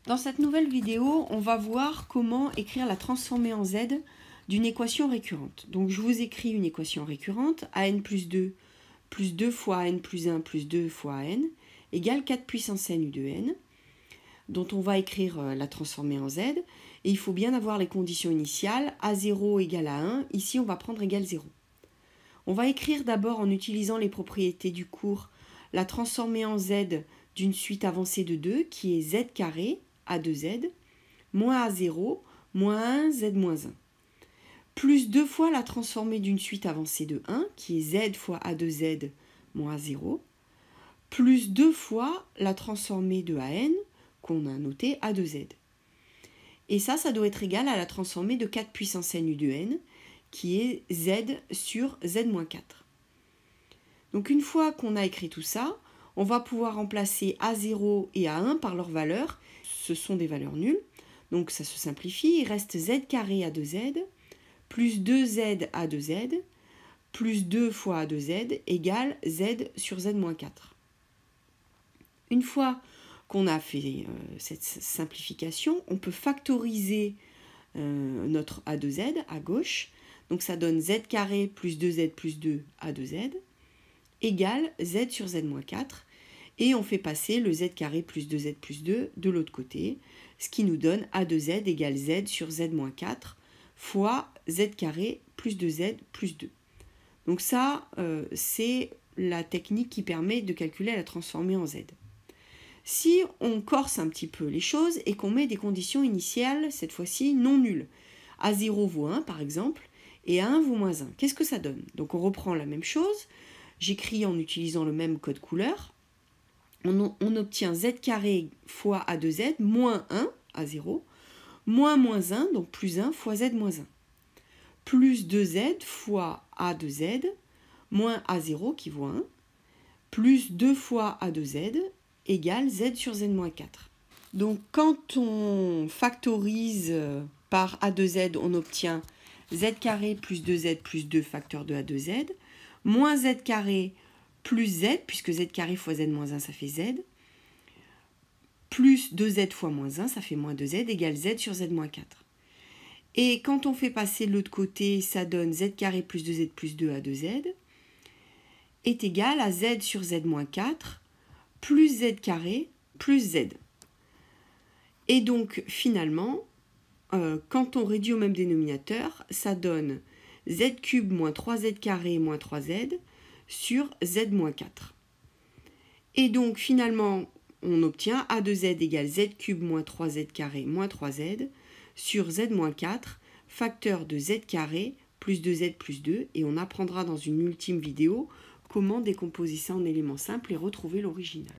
Dans cette nouvelle vidéo, on va voir comment écrire la transformée en z d'une équation récurrente. Donc je vous écris une équation récurrente, an plus 2 fois an plus 1 plus 2 fois an égale 4 puissance n u de n, dont on va écrire la transformée en z. Et il faut bien avoir les conditions initiales, a0 égale à 1, ici on va prendre égale 0. On va écrire d'abord en utilisant les propriétés du cours la transformée en z d'une suite avancée de 2 qui est z carré a2z moins a0 moins 1 z moins 1 plus 2 fois la transformée d'une suite avancée de 1 qui est z fois a2z moins a0 plus 2 fois la transformée de an qu'on a noté a2z. Et ça doit être égal à la transformée de 4 puissance n u de n qui est z sur z moins 4. Donc une fois qu'on a écrit tout ça, on va pouvoir remplacer A0 et A1 par leurs valeurs. Ce sont des valeurs nulles, donc ça se simplifie. Il reste z carré A2z plus 2z A2z plus 2 fois A2z égale z sur z moins 4. Une fois qu'on a fait cette simplification, on peut factoriser notre A2z à gauche. Donc ça donne z carré plus 2z plus 2 A2z égale z sur z moins 4. Et on fait passer le z carré plus 2z plus 2 de l'autre côté, ce qui nous donne A2z égale z sur z moins 4 fois z carré plus 2z plus 2. Donc ça, c'est la technique qui permet de calculer la transformée en z. Si on corse un petit peu les choses et qu'on met des conditions initiales, cette fois-ci non nulles, A0 vaut 1 par exemple, et A1 vaut moins 1, qu'est-ce que ça donne? Donc on reprend la même chose, j'écris en utilisant le même code couleur, on obtient z carré fois A2z moins 1, A0, moins 1, donc plus 1 fois z moins 1, plus 2z fois A2z, moins A0 qui vaut 1, plus 2 fois A2z, égale z sur z moins 4. Donc quand on factorise par A2z, on obtient z carré plus 2z plus 2 facteur de A2z, moins z carré plus z, puisque z carré fois z moins 1, ça fait z, plus 2z fois moins 1, ça fait moins 2z, égale z sur z moins 4. Et quand on fait passer de l'autre côté, ça donne z carré plus 2z plus 2 A2z, est égal à z sur z moins 4, plus z carré plus z. Et donc finalement, quand on réduit au même dénominateur, ça donne z cube moins 3z carré moins 3z sur z moins 4. Et donc finalement, on obtient a2z égale z cube moins 3z carré moins 3z sur z moins 4, facteur de z carré plus 2z plus 2, et on apprendra dans une ultime vidéo comment décomposer ça en éléments simples et retrouver l'original.